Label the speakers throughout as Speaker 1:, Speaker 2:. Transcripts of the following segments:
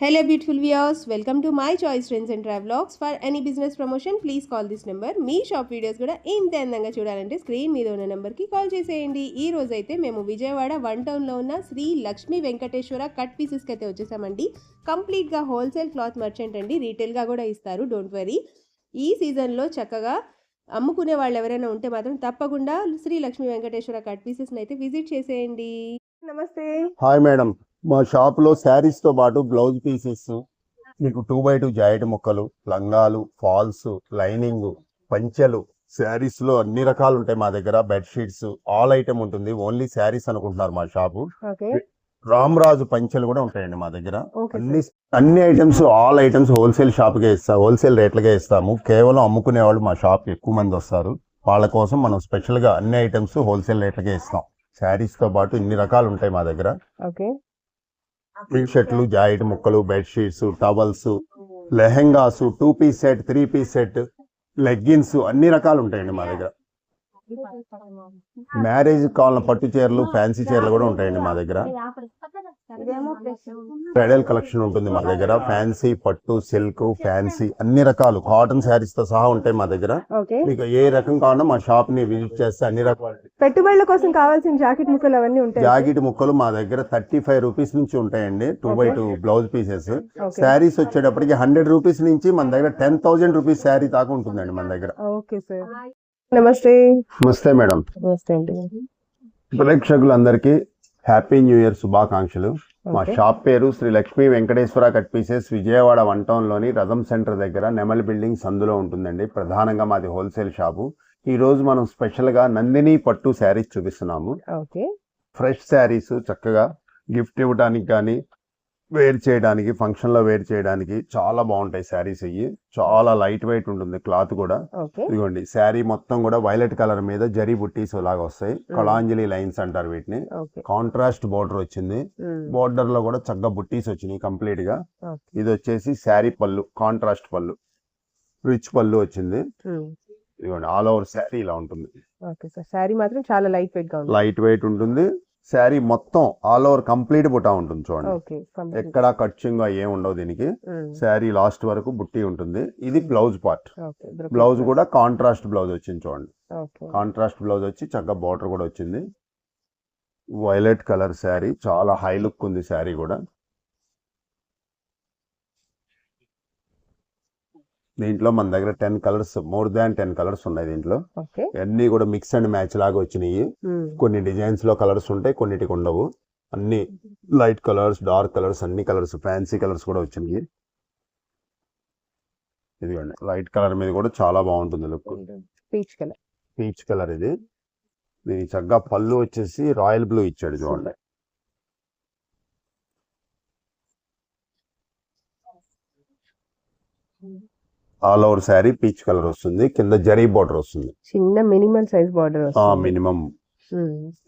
Speaker 1: Hello beautiful viewers, welcome to my choice trends and travelogs. For any business promotion please call this number. Me shop videos కూడా ఇంత అందంగా చూడాలంటే screen మీద ఉన్న నెంబర్కి call చేసేయండి. ఈ రోజు అయితే మేము విజయవాడ వన్ టౌన్లో ఉన్న శ్రీ లక్ష్మీ వెంకటేశ్వర కట్ పీసెస్కి అయితే వచ్చేసామండి. కంప్లీట్గా హోల్సేల్ క్లాత్ మర్చెంట్ అండి, రీటైల్గా కూడా ఇస్తారు, డోంట్ వరీ. ఈ సీజన్లో చక్కగా అమ్ముకునే వాళ్ళు ఎవరైనా ఉంటే మాత్రం తప్పకుండా శ్రీ లక్ష్మీ వెంకటేశ్వర కట్ పీసెస్ని అయితే విజిట్ చేసేయండి. నమస్తే.
Speaker 2: హాయ్ మేడం, మా షాప్ లో శారీస్ తో పాటు బ్లౌజ్ పీసెస్, మీకు 2x2 జాయింట్ ముక్కలు, లంగాలు, ఫాల్స్, లైనింగ్, పంచెలు, శారీస్ లో అన్ని రకాలు ఉంటాయి మా దగ్గర. బెడ్షీట్స్, ఆల్ ఐటమ్ ఉంటుంది. ఓన్లీ శారీస్ అనుకుంటున్నారు మా షాపు. రామరాజు పంచెలు కూడా ఉంటాయండి మా దగ్గర. అన్ని items, all items wholesale shop గా ఇస్తాము, హోల్సేల్ రేట్లుగా ఇస్తాము. కేవలం అమ్ముకునే వాళ్ళు మా షాప్ ఎక్కువ మంది వస్తారు, వాళ్ళ కోసం మనం స్పెషల్ గా అన్ని ఐటమ్స్ హోల్సేల్ రేట్లుగా ఇస్తాం. శారీస్ తో పాటు ఇన్ని రకాలు ఉంటాయి మా దగ్గర. టీ షర్ట్లు, జాయింట్ ముక్కలు, bedsheets, towels, lehengas, 2 piece set, 3 piece set, leggings, అన్ని రకాలు ఉంటాయండి మా దగ్గర. మ్యారేజ్ కావాలన్న పట్టు చీరలు, ఫ్యాన్సీ చీరలు కూడా ఉంటాయండి మా దగ్గర. బ్రైడల్ కలెక్షన్ ఉంటుంది మా దగ్గర. ఫ్యాన్సీ, పట్టు, సిల్క్, ఫ్యాన్సీ, అన్ని రకాలు కాటన్ శారీస్ తో సహా ఉంటాయి మా దగ్గర. మీకు ఏ రకం కావాలన్నా మా షాప్ ని విజిట్ చేస్తే అన్ని రకాలు.
Speaker 1: పెట్టుబడుల కోసం కావాల్సిన జాకెట్ ముక్కలు అవన్నీ ఉంటాయి.
Speaker 2: జాకెట్ ముక్కలు మా దగ్గర 35 రూపీస్ నుంచి ఉంటాయండి. 2x2 blouse pieces. శారీస్ వచ్చేటప్పటికి 100 రూపీస్ నుంచి మన దగ్గర 10,000 రూపీస్ శారీ దాకా ఉంటుందండి మన దగ్గర.
Speaker 1: నమస్తే.
Speaker 2: నమస్తే మేడం.
Speaker 1: నమస్తే అండి.
Speaker 2: ప్రేక్షకులందరికీ హ్యాపీ న్యూ ఇయర్ శుభాకాంక్షలు. మా షాప్ పేరు Shri Lakshmi Venkateswara cut pieces. Vijayawada one town లోని రథం సెంటర్ దగ్గర నెమల్ బిల్డింగ్ సందులో ఉంటుందండి. ప్రధానంగా మాది హోల్సేల్ షాపు. ఈ రోజు మనం స్పెషల్ గా నందిని పట్టు శారీస్ చూపిస్తున్నాము. ఫ్రెష్ శారీస్, చక్కగా గిఫ్ట్ ఇవ్వడానికి కానీ, వేర్ చేయడానికి, ఫంక్షన్ లో వేర్ చేయడానికి చాలా బాగుంటాయి శారీస్. అయ్యి చాలా లైట్ వెయిట్ ఉంటుంది క్లాత్ కూడా. ఇదిగోండి, శారీ మొత్తం కూడా వైలెట్ కలర్ మీద జరీ బుట్టీస్ లాగా వస్తాయి. కళాంజలి లైన్స్ అంటారు వీటిని. కాంట్రాస్ట్ బోర్డర్ వచ్చింది. బోర్డర్ లో కూడా చక్కగా బుట్టీస్ వచ్చినాయి కంప్లీట్ గా. ఇది వచ్చేసి శారీ పళ్ళు, కాంట్రాస్ట్ పళ్ళు, రిచ్ పళ్ళు వచ్చింది. ఇదిగోండి, ఆల్ ఓవర్ శారీ ఇలా ఉంటుంది.
Speaker 1: శారీ మాత్రం చాలా లైట్ వెయిట్ గా ఉంది.
Speaker 2: లైట్ వెయిట్ ఉంటుంది. శారీ మొత్తం ఆల్ ఓవర్ కంప్లీట్ బుటా ఉంటుంది చూడండి. ఎక్కడ కట్చింగ్ ఏం ఉండవు దీనికి. శారీ లాస్ట్ వరకు బుట్టి ఉంటుంది. ఇది బ్లౌజ్ పార్ట్. బ్లౌజ్ కూడా కాంట్రాస్ట్ బ్లౌజ్ వచ్చింది చూడండి. కాంట్రాస్ట్ బ్లౌజ్ వచ్చి చక్కగా బోర్డర్ కూడా వచ్చింది. వైలెట్ కలర్ శారీ, చాలా హై లుక్ ఉంది శారీ కూడా. దీంట్లో మన దగ్గర 10 కలర్స్, మోర్ దాన్ 10 కలర్స్ ఉన్నాయి దీంట్లో. అన్ని కూడా మిక్స్ అండ్ మ్యాచ్ లాగా వచ్చినాయి. కొన్ని డిజైన్స్ లో కలర్స్ ఉంటాయి, కొన్నిటికి ఉండవు. అన్ని లైట్ కలర్స్, డార్క్ కలర్స్, అన్ని కలర్స్, ఫ్యాన్సీ కలర్స్ కూడా వచ్చినాయి. ఇదిగోండి, లైట్ కలర్ మీద కూడా చాలా బాగుంటుంది లుక్. పీచ్ కలర్ ఇది. దీని చక్కగా పళ్ళు వచ్చేసి రాయల్ బ్లూ ఇచ్చాడు చూడండి. All over sari peach colour వస్తుంది. కింద జరీ బోర్డర్ వస్తుంది,
Speaker 1: చిన్న మినిమం సైజ్ బోర్డర్.
Speaker 2: మినిమం.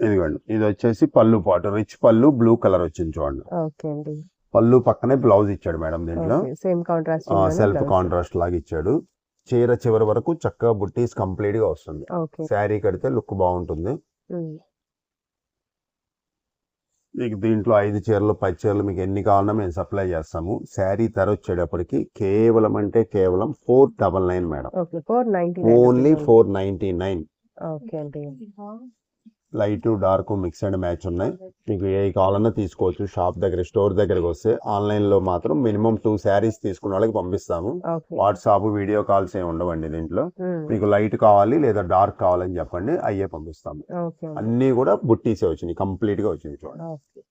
Speaker 2: ఇదిగోండి, ఇది వచ్చేసి పళ్ళు పాటు, రిచ్ పళ్ళు, బ్లూ కలర్ వచ్చింది చూడండి. పళ్ళు పక్కనే బ్లౌజ్ ఇచ్చాడు మేడం. దీంట్లో సెల్ఫ్ కాంట్రాస్ట్ లాగా ఇచ్చాడు. చీర చివరి వరకు చక్కగా బుట్టీస్ కంప్లీట్ గా వస్తుంది. శారీ కడితే లుక్ బాగుంటుంది. మీకు దీంట్లో 5 చీరలు, 10 చీరలు మీకు ఎన్ని కావాలన్నా మేము సప్లై చేస్తాము. శారీ ధర వచ్చేటప్పటికి కేవలం అంటే కేవలం 499 madam. Only 499. Light, dark, mix and match ఉన్నాయి. మీకు ఏ కావాలన్నా తీసుకోవచ్చు. షాప్ దగ్గర, స్టోర్ దగ్గరకు వస్తే. ఆన్లైన్ లో మాత్రం మినిమం 2 శారీస్ తీసుకున్న వాళ్ళకి పంపిస్తాము. వాట్సాప్, వీడియో కాల్స్ ఏమి ఉండవండి దీంట్లో. మీకు లైట్ కావాలి లేదా డార్క్ కావాలని చెప్పండి, అయ్యే పంపిస్తాము. అన్ని కూడా బుట్టీసే వచ్చినాయి, కంప్లీట్ గా వచ్చినాయి చూడండి.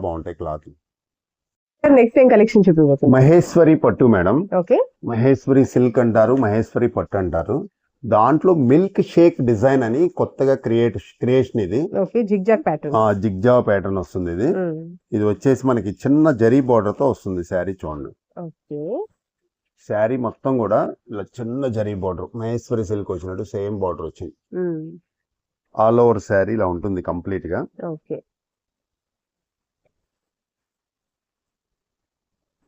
Speaker 2: బాగుంటాయి క్లాత్.
Speaker 1: నెక్స్ట్ ఏం కలెక్షన్ చూపిపోతుంది?
Speaker 2: మహేశ్వరి పట్టు మేడం. మహేశ్వరి సిల్క్ అంటారు, మహేశ్వరి పట్టు అంటారు. దాంట్లో మిల్క్ షేక్ డిజైన్ అని కొత్తగా క్రియేషన్ ఇది.
Speaker 1: జిగ్జాగ్
Speaker 2: ప్యాటర్న్ వస్తుంది ఇది. ఇది వచ్చేసి మనకి చిన్న జరీ బోర్డర్ తో వస్తుంది శారీ చూడండి. శారీ మొత్తం కూడా ఇలా చిన్న జరీ బోర్డర్, మహేశ్వరి సిల్క్ వచ్చినట్టు సేమ్ బోర్డర్ వచ్చింది. ఆల్ ఓవర్ శారీ ఇలా ఉంటుంది కంప్లీట్ గా.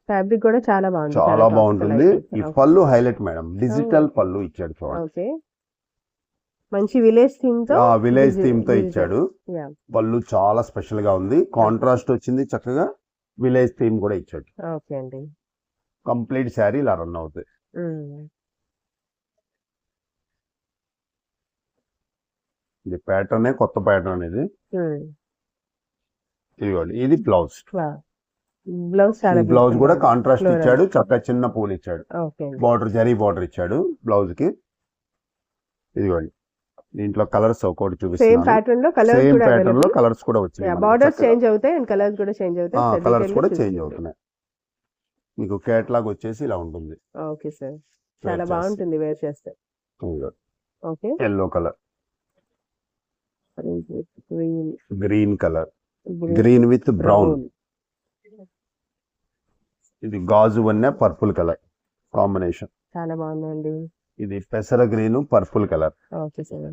Speaker 1: ఫ్యాబ్రిక్ కూడా చాలా
Speaker 2: బాగుంటుంది. ఈ పళ్ళు హైలైట్ మేడం, డిజిటల్ పళ్ళు ఇచ్చాడు చూడండి.
Speaker 1: మంచి విలేజ్ థీమ్ తో
Speaker 2: ఇచ్చాడు. పళ్ళు చాలా స్పెషల్ గా ఉంది. కాంట్రాస్ట్ వచ్చింది చక్కగా. విలేజ్ థీమ్ కూడా ఇచ్చాడు.
Speaker 1: ఓకే అండి.
Speaker 2: కంప్లీట్ శారీ ఇలా రన్ అవుతుంది. ఇది ప్యాటర్న్, కొత్త ప్యాటర్న్ ఇది. ఇదిగోండి, ఇది బ్లౌజ్.
Speaker 1: బ్లౌజ్ చాలా
Speaker 2: బ్లౌజ్ కూడా కాంట్రాస్ట్ ఇచ్చాడు, చక్కగా చిన్న పూలు ఇచ్చాడు,
Speaker 1: ఓకే
Speaker 2: బార్డర్ జరీ బార్డర్ ఇచ్చాడు బ్లౌజ్ కి. ఇదిగోండి, దీంట్లో కలర్స్ ఒకటి
Speaker 1: సేమ్
Speaker 2: చూపిస్తున్నాను.
Speaker 1: ప్యాటర్న్ లో కలర్స్
Speaker 2: సేమ్
Speaker 1: కూడా
Speaker 2: ప్యాటర్న్ లో కలర్స్ కూడా వచ్చాయి.
Speaker 1: బార్డర్స్ చేంజ్ అవుతాయి అండ్ కలర్స్ కూడా చేంజ్ అవుతాయి.
Speaker 2: కలర్స్ కూడా చేంజ్ అవుతున్నాయి. మీకు కేటలాగ్ వచ్చేసి ఇలా ఉంటుంది.
Speaker 1: ఓకే సార్, చాలా బాగుంటుంది వేర్ చేస్తే. Okay,
Speaker 2: yellow colour,
Speaker 1: green,
Speaker 2: green colour, green with brown. ఇది గాజు వన్నె పర్పుల్ కలర్ కాంబినేషన్,
Speaker 1: చాలా బాగుందండి.
Speaker 2: ఇది పెసర green purple colour.
Speaker 1: Okay sir,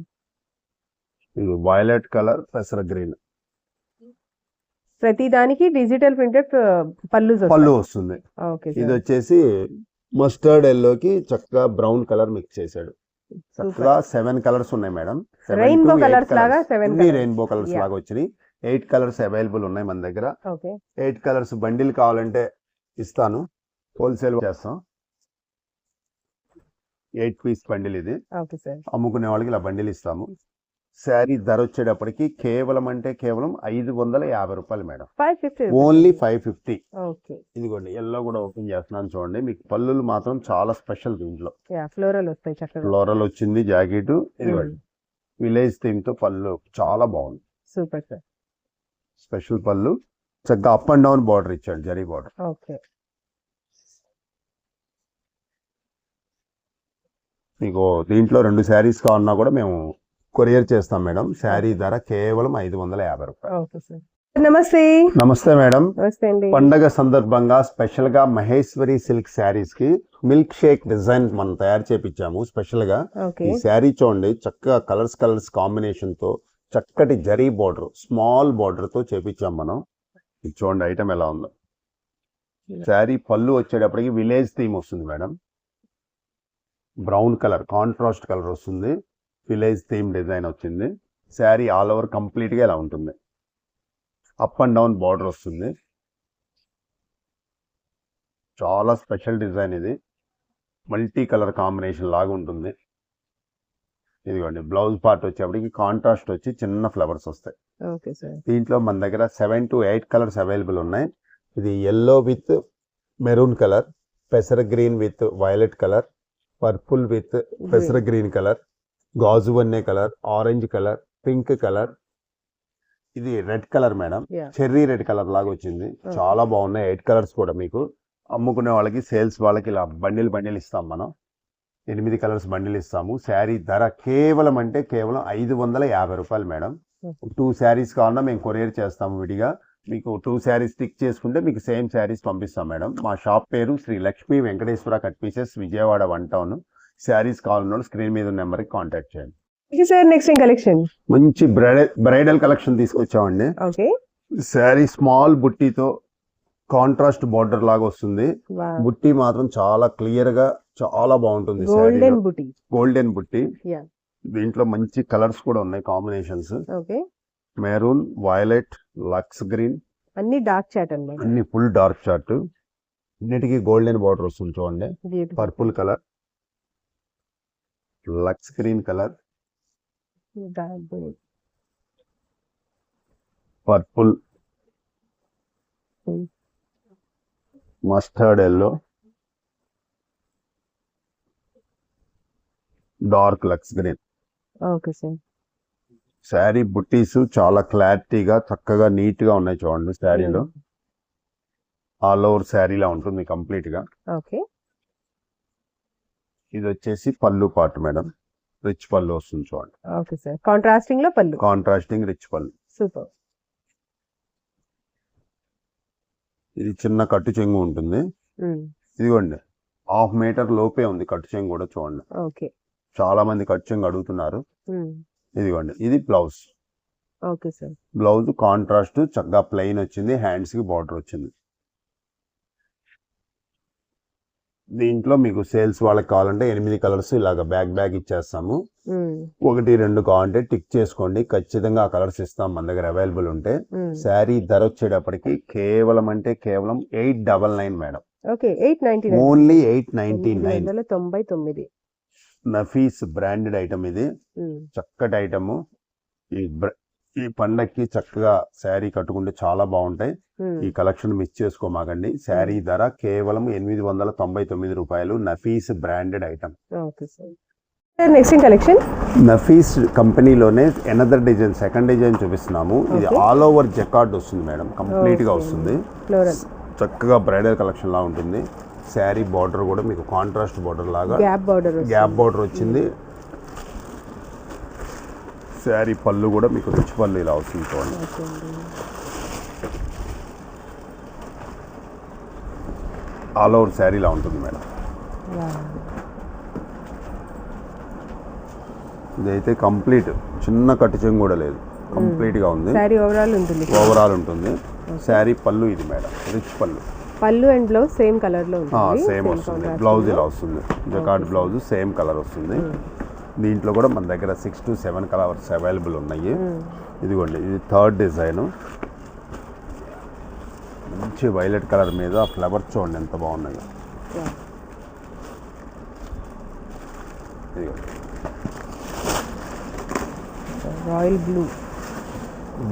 Speaker 2: ఇది వైలెట్ కలర్ పెసర గ్రీన్.
Speaker 1: ప్రతి దానికి డిజిటల్ ప్రింటెడ్
Speaker 2: పళ్ళు వస్తుంది. ఇది వచ్చేసి మస్టర్డ్ ఎల్లోకి చక్కగా బ్రౌన్ కలర్ మిక్స్ చేశాడు. చక్కగా 7 కలర్స్ ఉన్నాయి మేడం.
Speaker 1: రెయిన్బో కలర్స్ లాగా 7
Speaker 2: రెయిన్బో కలర్స్ లాగా వచ్చినాయి. 8 కలర్స్ అవైలబుల్ ఉన్నాయి మన దగ్గర.
Speaker 1: ఓకే,
Speaker 2: 8 కలర్స్ బండిల్ కావాలంటే ఇస్తాను, హోల్సేల్ చేస్తాం. 8 పీస్ బండిల్ ఇది.
Speaker 1: ఓకే సార్,
Speaker 2: అమ్ముకునే వాళ్ళకి ఇలా బండిల్ ఇస్తాము. శారీ ధర వచ్చేటప్పటికి కేవలం 550 రూపాయలు మేడం.
Speaker 1: 550,
Speaker 2: ఓన్లీ 550.
Speaker 1: ఓకే,
Speaker 2: ఇదిగోండి, ఎల్లో కూడా ఓపెన్ చేస్తున్నాను చూడండి. మీకు పళ్ళులు మాత్రం చాలా స్పెషల్. దీంట్లో
Speaker 1: ఫ్లోరల్ వస్తాయి, చక్కగా
Speaker 2: ఫ్లోరల్ వచ్చింది జాకెట్. ఇదిగోండి, విలేజ్ థీమ్ తో పళ్ళు చాలా బాగుంది.
Speaker 1: సూపర్ సార్,
Speaker 2: స్పెషల్ పళ్ళు, చక్కగా అప్ అండ్ డౌన్ బార్డర్ ఇచ్చాడు, జరీ బార్డర్.
Speaker 1: ఓకే,
Speaker 2: మీకు దీంట్లో 2 శారీస్ కావాలన్నా కూడా మేము కొరియర్ చేస్తాం మేడం. శారీ ధర కేవలం 550 రూపాయలు.
Speaker 1: Okay sir. నమస్తే.
Speaker 2: నమస్తే మేడం.
Speaker 1: నమస్తే అండి.
Speaker 2: పండగ సందర్భంగా స్పెషల్ గా మహేశ్వరి సిల్క్ శారీస్ కి మిల్క్ షేక్ డిజైన్ మనం తయారు చేపించాము స్పెషల్ గా. ఈ శారీ చూడండి, చక్కగా కలర్స్ కాంబినేషన్ తో చక్కటి జరీ బార్డర్, స్మాల్ బార్డర్ తో చేపించాం మనం. ఇది చూడండి ఐటమ్ ఎలా ఉందో. శారీ పళ్ళు వచ్చేటప్పటికి విలేజ్ థీమ్ వస్తుంది madam. Brown colour contrast colour వస్తుంది, విలేజ్ థీమ్ డిజైన్ వచ్చింది. శారీ ఆల్ ఓవర్ కంప్లీట్ గా ఇలా ఉంటుంది. అప్ అండ్ డౌన్ బార్డర్ వస్తుంది. చాలా స్పెషల్ డిజైన్ ఇది, మల్టీ కలర్ కాంబినేషన్ లాగా ఉంటుంది. ఇదిగోండి, బ్లౌజ్ పార్ట్ వచ్చేప్పటికి కాంట్రాస్ట్ వచ్చి చిన్న ఫ్లవర్స్ వస్తాయి.
Speaker 1: Okay sir.
Speaker 2: దీంట్లో మన దగ్గర 7 to 8 కలర్స్ అవైలబుల్ ఉన్నాయి. ఇది ఎల్లో విత్ మెరూన్ కలర్, పెసర green with violet colour, purple with పెసర గ్రీన్ కలర్, గాజు వన్నె colour, orange colour, pink colour. ఇది red colour madam, cherry red colour లాగా వచ్చింది. చాలా బాగున్నాయి 8 కలర్స్ కూడా. మీకు అమ్ముకునే వాళ్ళకి, సేల్స్ వాళ్ళకి ఇలా బండిల్ ఇస్తాం మనం. 8 కలర్స్ బండిల్ ఇస్తాము. శారీ ధర కేవలం 550 రూపాయలు మేడం. 2 శారీస్ కావాలన్నా మేము కొరియర్ చేస్తాము విడిగా. మీకు 2 శారీస్ స్టిక్ చేసుకుంటే మీకు సేమ్ శారీస్ పంపిస్తాం మేడం. మా షాప్ పేరు Shri Lakshmi Venkateswara cut pieces, Vijayawada 1 town. Saris కావాలన్నా స్క్రీన్ మీద నెంబర్కి కాంటాక్ట్ చేయండి.
Speaker 1: సార్, నెక్స్ట్ కలెక్షన్
Speaker 2: మంచి బ్రైడల్ కలెక్షన్ తీసుకొచ్చామండి.
Speaker 1: ఓకే,
Speaker 2: శారీ స్మాల్ బుట్టీతో కాంట్రాస్ట్ బార్డర్ లాగా వస్తుంది. బుట్టి మాత్రం చాలా క్లియర్ గా చాలా బాగుంటుంది. గోల్డెన్ బుట్టి. దీంట్లో మంచి కలర్స్ కూడా ఉన్నాయి, combinations. Maroon, violet, lux green,
Speaker 1: అన్ని డార్క్ చాట్ అన్నమాట.
Speaker 2: అన్ని ఫుల్ డార్క్ చాట్. అన్నిటికీ గోల్డెన్ బార్డర్ వస్తుంది చూడండి. Purple colour, lux green colour, purple, mustard yellow, dark lux green.
Speaker 1: Okay sir.
Speaker 2: Sari బుట్టీస్ చాలా క్లారిటీగా చక్కగా నీట్ గా ఉన్నాయి చూడండి. శారీలో ఆల్ ఓవర్ శారీలా ఉంటుంది కంప్లీట్ గా.
Speaker 1: ఓకే,
Speaker 2: ఇది వచ్చేసి పళ్ళు పార్ట్ మేడం, రిచ్ పళ్ళు వస్తుంది చూడండి.
Speaker 1: Okay sir. కాంట్రాస్టింగ్ లో పళ్ళు,
Speaker 2: కాంట్రాస్టింగ్ రిచ్ పళ్ళు.
Speaker 1: సూపర్.
Speaker 2: ఇది చిన్న కట్టు చెంగు ఉంటుంది. ఇదిగోండి, 1/2 మీటర్ లోపే ఉంది కట్టు చెంగు కూడా చూడండి.
Speaker 1: ఓకే,
Speaker 2: చాలా మంది కట్టు చెంగు అడుగుతున్నారు. ఇదిగోండి, ఇది blouse.
Speaker 1: Okay sir.
Speaker 2: Blouse contrast చక్కగా ప్లెయిన్ వచ్చింది, హ్యాండ్స్ కి బార్డర్ వచ్చింది. దీంట్లో మీకు సేల్స్ వాళ్ళకి కావాలంటే 8 కలర్స్ ఇలాగ బ్యాగ్ ఇచ్చేస్తాము. 1, 2 కావాలంటే టిక్ చేసుకోండి, ఖచ్చితంగా ఆ కలర్స్ ఇస్తాం మన దగ్గర అవైలబుల్ ఉంటే. శారీ ధర వచ్చేటప్పటికి కేవలం 899 madam.
Speaker 1: Okay, 899.
Speaker 2: Only 899.
Speaker 1: 899.
Speaker 2: Nafees branded item ఇది, చక్కటి ఐటమ్. ఈ పండక్కి చక్కగా శారీ కట్టుకుంటే చాలా బాగుంటాయి. ఈ కలెక్షన్ మిస్ చేసుకోమాకండి. శారీ ధర కేవలం 899 రూపాయలు. Nafees branded item.
Speaker 1: Okay sir. Next collection
Speaker 2: Nafees కంపెనీలోనే ఎనదర్ డిజైన్, సెకండ్ డిజైన్ చూపిస్తున్నాము. ఇది ఆల్ ఓవర్ జకార్డ్ వస్తుంది మేడం, కంప్లీట్ గా వస్తుంది. చక్కగా బ్రైడల్ కలెక్షన్ లా ఉంటుంది. శారీ బార్డర్ కూడా మీకు కాంట్రాస్ట్ బార్డర్ లాగా గ్యాప్ బార్డర్ వచ్చింది. శారీ పళ్ళు కూడా మీకు రిచ్ పళ్ళు ఇలా వస్తుంది చూడండి. ఆల్ ఓవర్ శారీ ఇలా ఉంటుంది మేడం. ఇదైతే కంప్లీట్, చిన్న కట్టు చెంగు కూడా లేదు, కంప్లీట్ గా ఉంది. ఓవరాల్ ఉంటుంది. శారీ పళ్ళు ఇది మేడం, రిచ్ పళ్ళు
Speaker 1: అండ్ బ్లౌజ్ సేమ్ కలర్ లో ఉంటుంది.
Speaker 2: సేమ్ వస్తుంది. బ్లౌజ్ ఇలా వస్తుంది, జకార్డ్ బ్లౌజ్ సేమ్ కలర్ వస్తుంది. దీంట్లో కూడా మన దగ్గర 6 to 7 కలర్స్ అవైలబుల్ ఉన్నాయి. ఇదిగోండి, ఇది థర్డ్ డిజైన్. మంచి వైలెట్ కలర్ మీద ఫ్లవర్స్ చూడండి ఎంత బాగున్నాయో.
Speaker 1: Royal blue.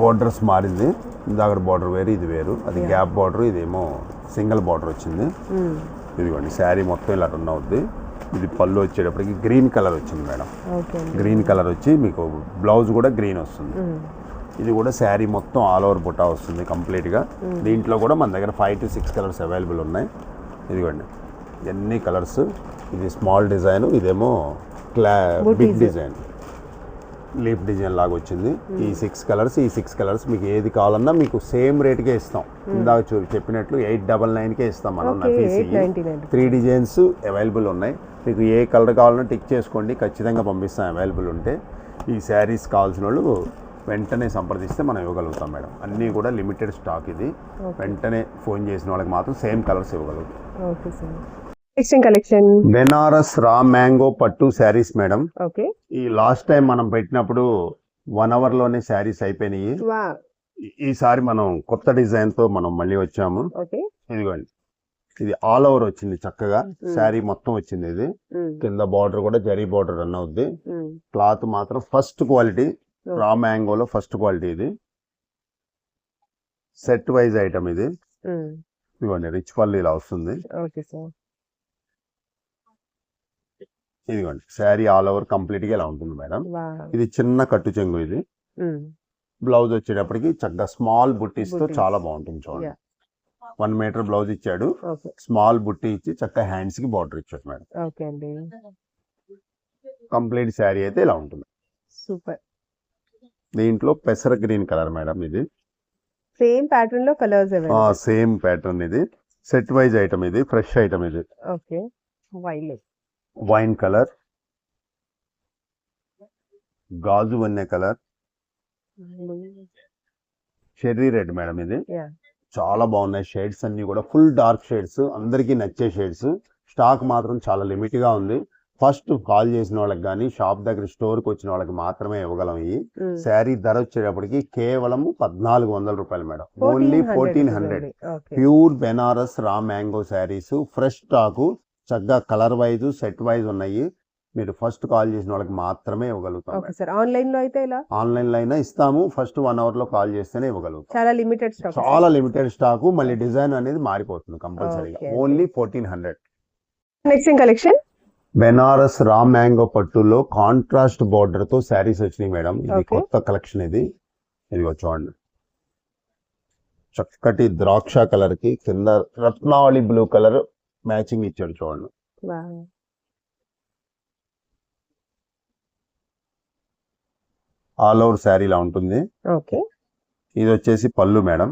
Speaker 2: బోర్డర్స్ మారింది, ఇందాక బార్డర్ వేరు, ఇది వేరు. అది గ్యాప్ బార్డర్, ఇదేమో సింగిల్ బార్డర్ వచ్చింది. ఇదిగోండి, శారీ మొత్తం ఇలా రన్ అవుద్ది. ఇది పళ్ళు వచ్చేటప్పటికి గ్రీన్ కలర్ వచ్చింది మేడం. గ్రీన్ కలర్ వచ్చి మీకు బ్లౌజ్ కూడా గ్రీన్ వస్తుంది. ఇది కూడా శారీ మొత్తం ఆల్ ఓవర్ బుటా వస్తుంది కంప్లీట్గా. దీంట్లో కూడా మన దగ్గర 5 to 6 కలర్స్ అవైలబుల్ ఉన్నాయి. ఇదిగోండి, ఎన్ని కలర్స్. ఇది స్మాల్ డిజైన్, ఇదేమో బిగ్ డిజైన్, లీఫ్ డిజైన్ లాగా వచ్చింది. ఈ 6 కలర్స్ మీకు ఏది కావాలన్నా మీకు సేమ్ రేట్కే ఇస్తాం. ఇందాక చెప్పినట్లు 899కే ఇస్తాం మనం. నఫీసి 3 డిజైన్స్ అవైలబుల్ ఉన్నాయి. మీకు ఏ కలర్ కావాలన్నా టిక్ చేసుకోండి, ఖచ్చితంగా పంపిస్తాం అవైలబుల్ ఉంటే. ఈ శారీస్ కావాల్సిన వాళ్ళు వెంటనే సంప్రదిస్తే మనం ఇవ్వగలుగుతాం మేడం. అన్నీ కూడా లిమిటెడ్ స్టాక్. ఇది వెంటనే ఫోన్ చేసిన వాళ్ళకి మాత్రం సేమ్ కలర్స్ ఇవ్వగలుగుతాం.
Speaker 1: కలెక్షన్
Speaker 2: బెనారస్ రా మ్యాంగో పట్టు శారీస్ మేడం.
Speaker 1: ఓకే,
Speaker 2: ఈ లాస్ట్ టైం మనం పెట్టినప్పుడు 1 hour లోనే శారీస్ అయిపోయినాయి. ఈసారి మనం కొత్త డిజైన్ తో మనం మళ్ళీ వచ్చాము. ఇదిగోండి, ఇది ఆల్ ఓవర్ వచ్చింది చక్కగా. శారీ మొత్తం వచ్చింది. ఇది కింద బార్డర్ కూడా జరీ బార్డర్ రన్ అవుద్ది. క్లాత్ మాత్రం ఫస్ట్ క్వాలిటీ, రా మ్యాంగోలో ఫస్ట్ క్వాలిటీ. ఇది సెట్ వైజ్ ఐటమ్. ఇది ఇదిగోండి, రిచ్ పళ్ళు ఇలా వస్తుంది. ఇదిగోండి, శారీ ఆల్ ఓవర్ కంప్లీట్ గా ఇలా ఉంటుంది మేడం. ఇది చిన్న కట్టు చెంగు. ఇది బ్లౌజ్ వచ్చేటప్పటికి చక్కగా స్మాల్ బుట్టీస్ తో చాలా బాగుంటుంది చూడండి. 1 meter బ్లౌజ్ ఇచ్చాడు, స్మాల్ బుట్టి ఇచ్చి చక్కగా హ్యాండ్స్ కి బార్డర్ ఇచ్చాడు మేడం. కంప్లీట్ శారీ అయితే ఇలా ఉంటుంది.
Speaker 1: సూపర్.
Speaker 2: దీంట్లో పెసర గ్రీన్ కలర్ మేడం. ఇది
Speaker 1: సేమ్ ప్యాటర్న్ లో కలర్స్
Speaker 2: సేమ్ ప్యాటర్న్. ఇది సెట్ వైజ్ ఐటమ్. ఇది ఫ్రెష్ ఐటమ్. ఇది వైన్ కలర్, గాజు వన్నె కలర్, చెర్రీ రెడ్ మేడం. ఇది చాలా బాగున్నాయి షేడ్స్ అన్ని కూడా, ఫుల్ డార్క్ షేడ్స్, అందరికీ నచ్చే షేడ్స్. స్టాక్ మాత్రం చాలా లిమిట్ గా ఉంది. ఫస్ట్ కాల్ చేసిన వాళ్ళకి కానీ షాప్ దగ్గర స్టోర్ కి వచ్చిన వాళ్ళకి మాత్రమే ఇవ్వగలం. ఈ శారీ ధర వచ్చేటప్పటికి కేవలం 1400 రూపాయలు madam. Only 1400. Pure Banaras raw mango saris, fresh stock, చక్కగా కలర్ వైజ్ సెట్ వైజ్ ఉన్నాయి. మీరు ఫస్ట్ కాల్ చేసిన వాళ్ళకి మాత్రమే ఇవ్వగలుగుతాం. ఆన్లైన్ లో అయినా ఇస్తాము. ఫస్ట్ 1 hour లో కాల్ చేస్తేనే ఇవ్వగలుగుతాం. చాలా లిమిటెడ్ స్టాక్. మళ్ళీ డిజైన్ అనేది మారిపోతుంది కంపల్సరీగా. Only 1400.
Speaker 1: Next collection
Speaker 2: Banaras raw mango పట్టులో కాంట్రాస్ట్ బార్డర్ తో శారీస్ వచ్చినాయి మేడం. ఇది కొత్త కలెక్షన్. ఇదిగో చూడండి, చక్కటి ద్రాక్ష కలర్ కి కింద రత్నావళి బ్లూ కలర్ మ్యాచింగ్ ఇచ్చాడు చూడండి. ఆల్ ఓవర్ శారీ ఇలా ఉంటుంది. ఇది వచ్చేసి పళ్ళు మేడం.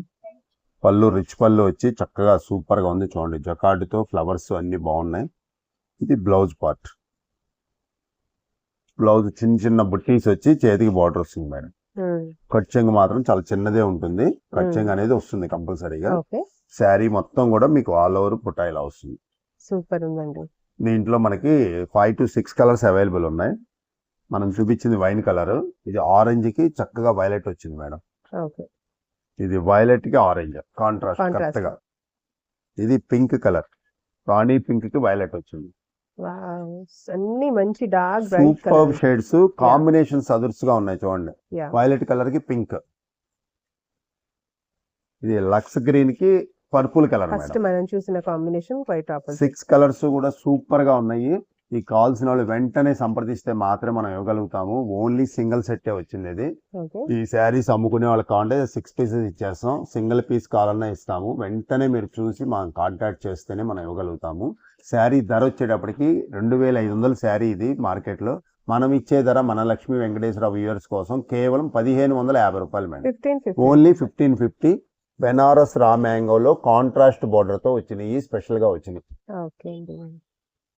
Speaker 2: పళ్ళు రిచ్ పళ్ళు వచ్చి చక్కగా సూపర్ గా ఉంది చూడండి. జకార్డ్ తో ఫ్లవర్స్ అన్ని బాగున్నాయి. ఇది బ్లౌజ్ పార్ట్. బ్లౌజ్ చిన్న చిన్న బుట్టీస్ వచ్చి చేతికి బార్డర్ వస్తుంది మేడం. కట్ చెంగు మాత్రం చాలా చిన్నదే ఉంటుంది. కట్ చెంగు అనేది వస్తుంది కంపల్సరీగా. శారీ మొత్తం కూడా మీకు ఆల్ ఓవర్ బుట్ట ఇలా వస్తుంది.
Speaker 1: సూపర్ ఉందండి.
Speaker 2: దీంట్లో మనకి 5 to 6 కలర్స్ అవైలబుల్ ఉన్నాయి. మనం చూపించింది వైన్ కలర్, ఇది ఆరెంజ్ కి చక్కగా వైలెట్ వచ్చింది మేడం.
Speaker 1: ఓకే.
Speaker 2: ఇది వైలెట్ కి ఆరెంజ్ కాంట్రాస్ట్
Speaker 1: Contrast.
Speaker 2: కరెక్ట్గా. ఇది పింక్ కలర్, రాణి పింక్ కి వైలెట్ వచ్చింది.
Speaker 1: వావ్! అన్ని మంచి dark bright
Speaker 2: super
Speaker 1: colour.
Speaker 2: Shades, combinations అదుర్స్గా ఉన్నాయి చూడండి.
Speaker 1: యా.
Speaker 2: వైలెట్ కలర్ కి పింక్, ఇది లక్స్ గ్రీన్ కి పర్పుల్ కలర్
Speaker 1: ఫస్ట్
Speaker 2: మేడం.
Speaker 1: మనం చూసిన కాంబినేషన్ క్వైట్ ఆపోజిట్.
Speaker 2: 6 కలర్స్ కూడా సూపర్ గా ఉన్నాయి. ఈ కావాల్సిన వాళ్ళు వెంటనే సంప్రదిస్తే మాత్రమే మనం ఇవ్వగలుగుతాము. ఓన్లీ సింగిల్ సెట్టే వచ్చింది ఇది.
Speaker 1: ఓకే.
Speaker 2: ఈ శారీస్ అమ్ముకునే వాళ్ళకి కావాలంటే 6 పీసెస్ ఇచ్చేస్తాం, సింగిల్ పీస్ కావాలన్నా ఇస్తాము. వెంటనే మీరు చూసి మనం కాంటాక్ట్ చేస్తేనే మనం ఇవ్వగలుగుతాము. శారీ ధర వచ్చేటప్పటికి 2500 శారీ ఇది మార్కెట్లో. మనం ఇచ్చే ధర మన లక్ష్మీ వెంకటేశ్వర వ్యూయర్స్ కోసం కేవలం 1550 రూపాయలు మేడం.
Speaker 1: 1550.
Speaker 2: ఓన్లీ 1550. బెనారస్ రా మ్యాంగోలో కాంట్రాస్ట్ బోర్డర్ తో వచ్చినాయి, స్పెషల్ గా వచ్చినాయి.
Speaker 1: ఓకే అండి.